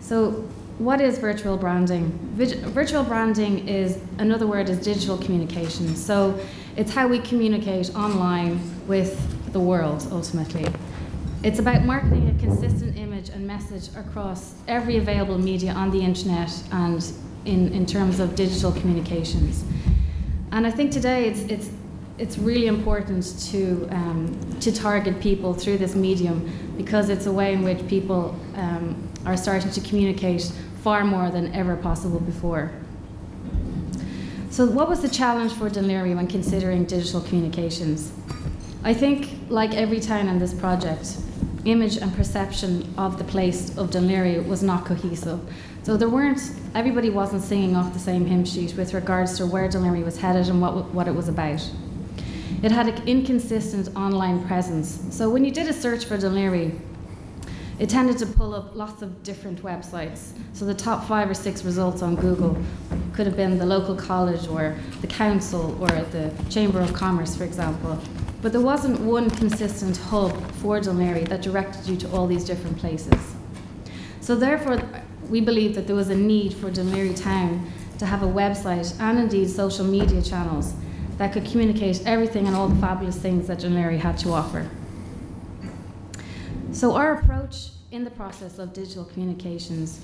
So what is virtual branding? Virtual branding is, another word is digital communication. So it's how we communicate online with the world, ultimately. It's about marketing a consistent image and message across every available media on the internet and in terms of digital communications. And I think today it's really important to target people through this medium, because it's a way in which people are starting to communicate far more than ever possible before. So what was the challenge for Dún Laoghaire when considering digital communications? I think, like every town in this project, image and perception of the place of Dún Laoghaire was not cohesive. So everybody wasn't singing off the same hymn sheet with regards to where Dún Laoghaire was headed and what it was about. It had an inconsistent online presence. So when you did a search for Dún Laoghaire, it tended to pull up lots of different websites. So the top 5 or 6 results on Google could have been the local college or the council or the Chamber of Commerce, for example. But there wasn't one consistent hub for Dún Laoghaire that directed you to all these different places. So therefore, we believe that there was a need for Dún Laoghaire town to have a website and indeed social media channels that could communicate everything and all the fabulous things that Dún Laoghaire had to offer. So our approach in the process of digital communications,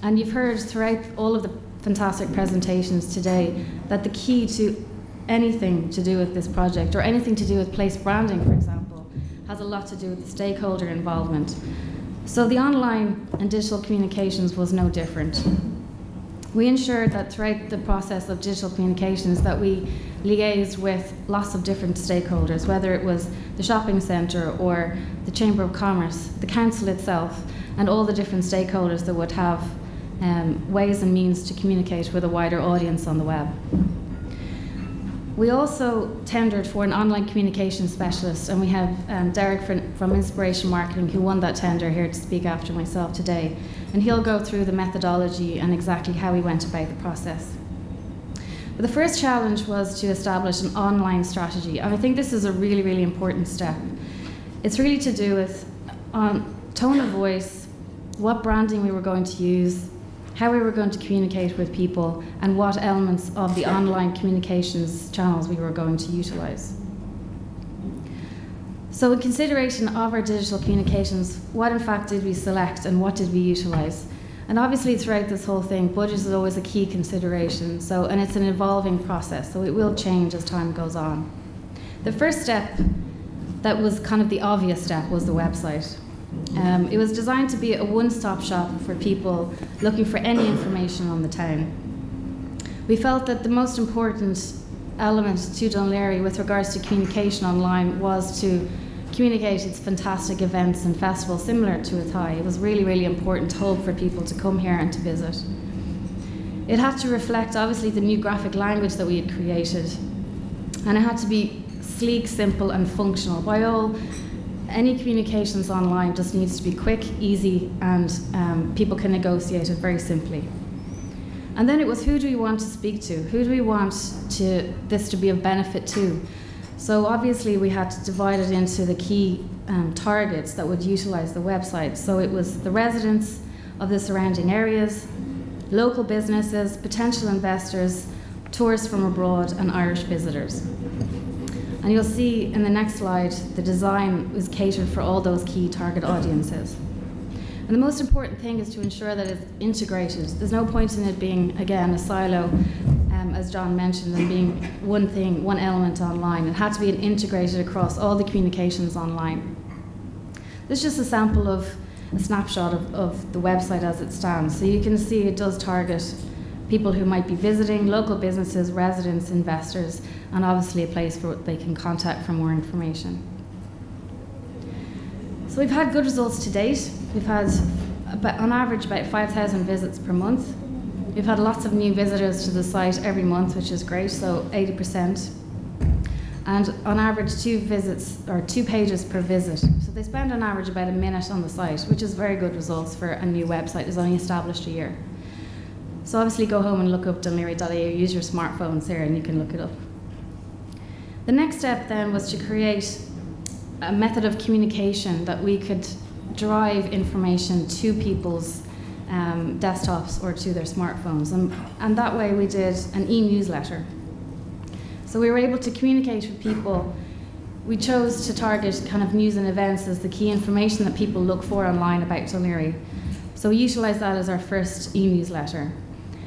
and you've heard throughout all of the fantastic presentations today that the key to anything to do with this project, or anything to do with place branding, for example, has a lot to do with the stakeholder involvement. So the online and digital communications was no different. We ensured that throughout the process of digital communications that we liaised with lots of different stakeholders, whether it was the shopping centre or the Chamber of Commerce, the council itself, and all the different stakeholders that would have ways and means to communicate with a wider audience on the web. We also tendered for an online communication specialist, and we have Derek from Inspiration Marketing, who won that tender, here to speak after myself today. And he'll go through the methodology and exactly how we went about the process. But the first challenge was to establish an online strategy, and I think this is a really, really important step. It's really to do with tone of voice, what branding we were going to use, how we were going to communicate with people, and what elements of the online communications channels we were going to utilize. So in consideration of our digital communications, what in fact did we select and what did we utilize? And obviously throughout this whole thing, budget is always a key consideration, and it's an evolving process, so it will change as time goes on. The first step, that was kind of the obvious step, was the website. It was designed to be a one-stop shop for people looking for any information on the town. We felt that the most important element to Dún Laoghaire with regards to communication online was to communicate its fantastic events and festivals similar to Elaine. It was really, really important hub for people to come here and to visit. It had to reflect, obviously, the new graphic language that we had created, and it had to be sleek, simple, and functional. By all, any communications online just needs to be quick, easy, and people can negotiate it very simply. And then it was, who do we want to speak to? Who do we want this to be of benefit to? So obviously we had to divide it into the key targets that would utilize the website. So it was the residents of the surrounding areas, local businesses, potential investors, tourists from abroad, and Irish visitors. And you'll see in the next slide, the design was catered for all those key target audiences. And the most important thing is to ensure that it's integrated. There's no point in it being, again, a silo, as John mentioned, and being one thing, one element online. It had to be integrated across all the communications online. This is just a sample of a snapshot of the website as it stands. So you can see it does target people who might be visiting, local businesses, residents, investors, and obviously a place where they can contact for more information. So we've had good results to date. We've had, on average, about 5,000 visits per month. We've had lots of new visitors to the site every month, which is great, so 80%. And on average, 2 visits, or 2 pages per visit. So they spend on average about a minute on the site, which is very good results for a new website. It's only established a year. So obviously go home and look up dunlaoghaire.ie, use your smartphones here and you can look it up. The next step then was to create a method of communication that we could drive information to people's desktops or to their smartphones. And that way we did an e-newsletter. So we were able to communicate with people. We chose to target kind of news and events as the key information that people look for online about Dún Laoghaire. So we utilised that as our first e-newsletter.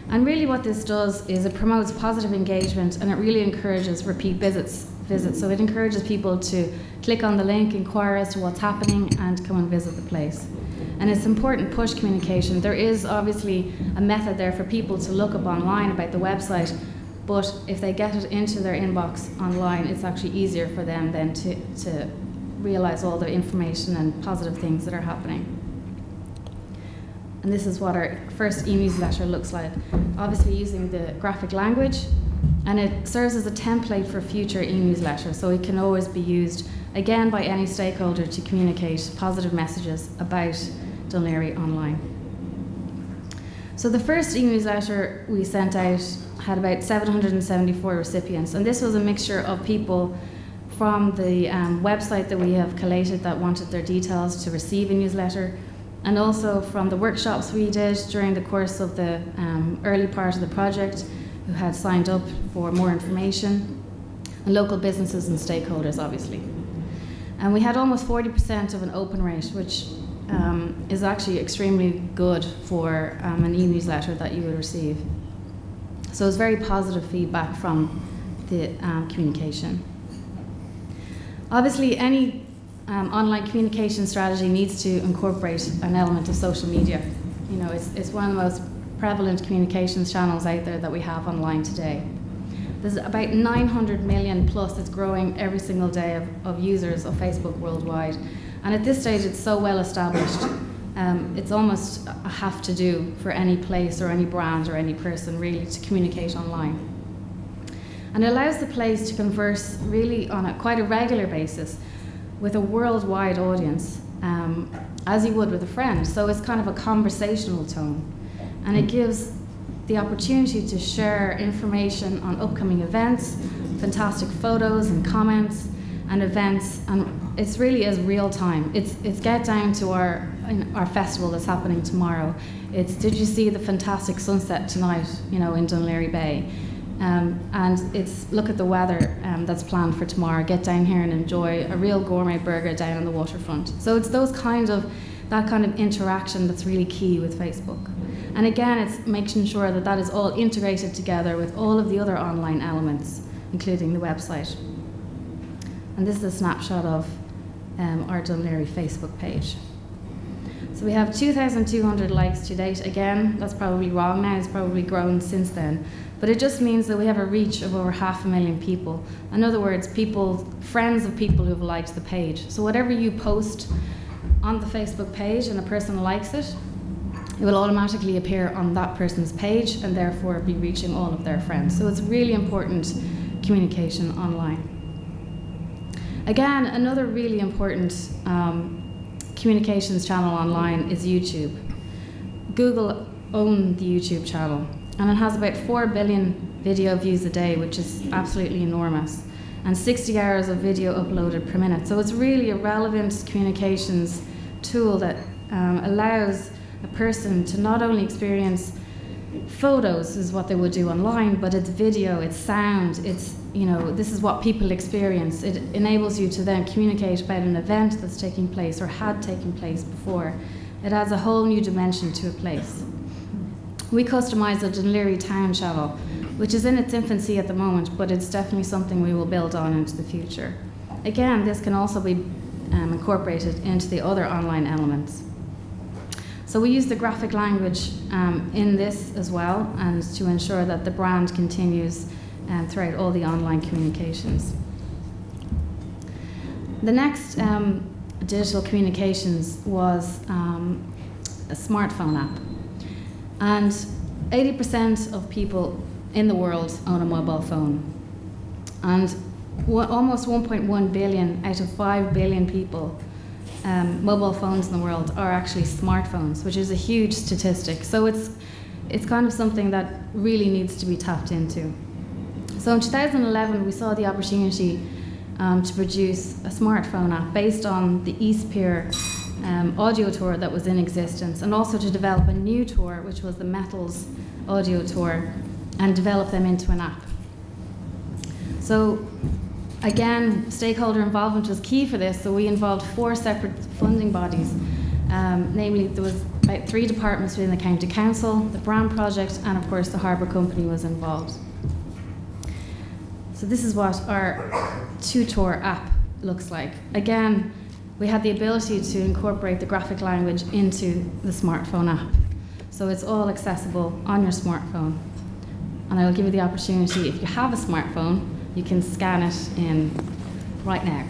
And really what this does is it promotes positive engagement, and it really encourages repeat visits. So it encourages people to click on the link, inquire as to what's happening, and come and visit the place. And it's important push communication. There is obviously a method there for people to look up online about the website, but if they get it into their inbox online, it's actually easier for them then to realise all the information and positive things that are happening. And this is what our first e-newsletter looks like. Obviously using the graphic language, and it serves as a template for future e-newsletters, so it can always be used again by any stakeholder to communicate positive messages about Dún Laoghaire online. So the first e-newsletter we sent out had about 774 recipients, and this was a mixture of people from the website that we have collated that wanted their details to receive a newsletter, and also from the workshops we did during the course of the early part of the project, who had signed up for more information, and local businesses and stakeholders, obviously. And we had almost 40% of an open rate, which is actually extremely good for an e-newsletter that you would receive. So it was very positive feedback from the communication. Obviously, any online communication strategy needs to incorporate an element of social media. You know, it's one of the most prevalent communications channels out there that we have online today. There's about 900 million plus, it's growing every single day of users of Facebook worldwide. And at this stage, it's so well established. It's almost a have to do for any place or any brand or any person really to communicate online. And it allows the place to converse really on quite a regular basis with a worldwide audience, as you would with a friend. So it's kind of a conversational tone. And it gives the opportunity to share information on upcoming events, fantastic photos and comments and events, and it's really as real time. It's get down to our festival that's happening tomorrow. It's did you see the fantastic sunset tonight, you know, in Dún Laoghaire Bay? And it's look at the weather that's planned for tomorrow. Get down here and enjoy a real gourmet burger down on the waterfront. So it's that kind of interaction that's really key with Facebook. And again, it's making sure that that is all integrated together with all of the other online elements, including the website. And this is a snapshot of our Dún Laoghaire Facebook page. So we have 2,200 likes to date. Again, that's probably wrong now, it's probably grown since then. But it just means that we have a reach of over 500,000 people. In other words, friends of people who have liked the page. So whatever you post on the Facebook page and a person likes it, it will automatically appear on that person's page and therefore be reaching all of their friends. So it's really important communication online. Again, another really important communications channel online is YouTube. Google own the YouTube channel, and it has about 4 billion video views a day, which is absolutely enormous, and 60 hours of video uploaded per minute. So it's really a relevant communications tool that allows a person to not only experience photos is what they would do online, but it's video, it's sound, it's, you know, this is what people experience. It enables you to then communicate about an event that's taking place or had taken place before. It adds a whole new dimension to a place. We customised the Dún Laoghaire Town channel, which is in its infancy at the moment, but it's definitely something we will build on into the future. Again, this can also be incorporated into the other online elements. So we use the graphic language in this as well, and to ensure that the brand continues throughout all the online communications. The next digital communications was a smartphone app. And 80% of people in the world own a mobile phone. And almost 1.1 billion out of 5 billion people, mobile phones in the world are actually smartphones, which is a huge statistic. So it's kind of something that really needs to be tapped into. So in 2011, we saw the opportunity to produce a smartphone app based on the East Pier audio tour that was in existence, and also to develop a new tour, which was the Metals audio tour, and develop them into an app. So again, stakeholder involvement was key for this, so we involved 4 separate funding bodies. Namely, there was about 3 departments within the County Council, the Brand Project, and of course the Harbour Company was involved. So this is what our 2-tour app looks like. Again, we had the ability to incorporate the graphic language into the smartphone app. So it's all accessible on your smartphone. And I will give you the opportunity, if you have a smartphone, you can scan it in right now.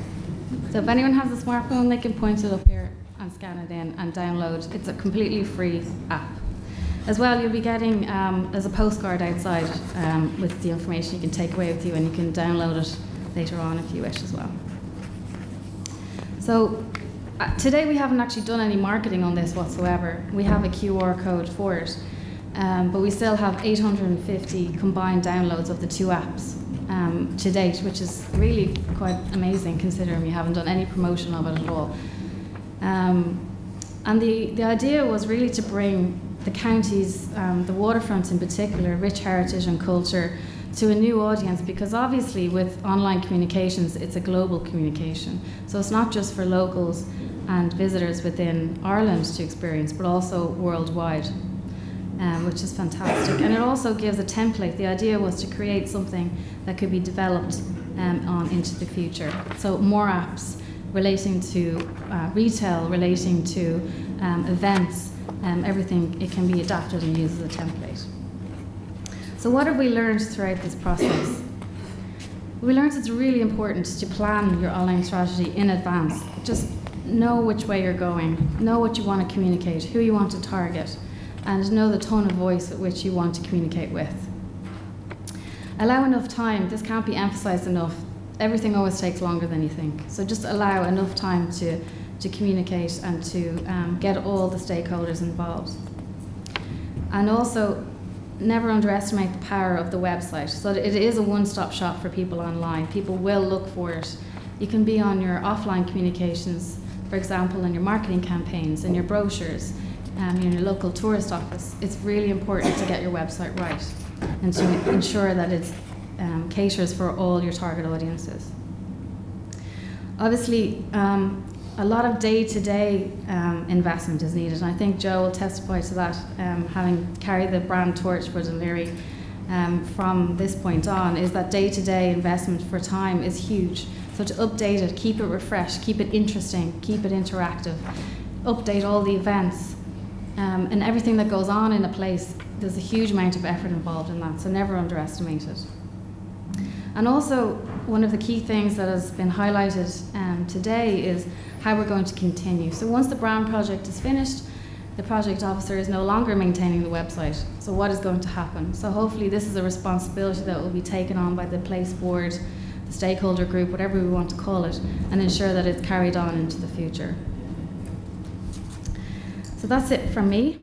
So if anyone has a smartphone, they can point it up here and scan it in and download. It's a completely free app. As well, you'll be getting, there's a postcard outside with the information you can take away with you, and you can download it later on if you wish as well. So today we haven't actually done any marketing on this whatsoever. We have a QR code for it, but we still have 850 combined downloads of the 2 apps to date, which is really quite amazing considering we haven't done any promotion of it at all. And the idea was really to bring the counties, the waterfront in particular, rich heritage and culture, to a new audience, because obviously with online communications, it's a global communication. So it's not just for locals and visitors within Ireland to experience, but also worldwide, which is fantastic. And it also gives a template. The idea was to create something that could be developed on into the future. So more apps relating to retail, relating to events, everything, it can be adapted and used as a template. So what have we learned throughout this process? We learned it's really important to plan your online strategy in advance. Just know which way you're going, know what you want to communicate, who you want to target, and know the tone of voice at which you want to communicate with. Allow enough time. This can't be emphasized enough. Everything always takes longer than you think. So just allow enough time to communicate and to get all the stakeholders involved. And also, never underestimate the power of the website. So it is a one-stop shop for people online. People will look for it. You can be on your offline communications, for example, in your marketing campaigns, in your brochures, in your local tourist office. It's really important to get your website right and to ensure that it caters for all your target audiences. Obviously, a lot of day-to-day investment is needed, and I think Joe will testify to that, having carried the brand torch for Laoghaire from this point on, is that day-to-day investment for time is huge. So to update it, keep it refreshed, keep it interesting, keep it interactive, update all the events, and everything that goes on in a place, there's a huge amount of effort involved in that, so never underestimate it. And also, one of the key things that has been highlighted today is how we're going to continue. So once the brand project is finished, the project officer is no longer maintaining the website. So what is going to happen? So hopefully this is a responsibility that will be taken on by the place board, the stakeholder group, whatever we want to call it, and ensure that it's carried on into the future. So that's it from me.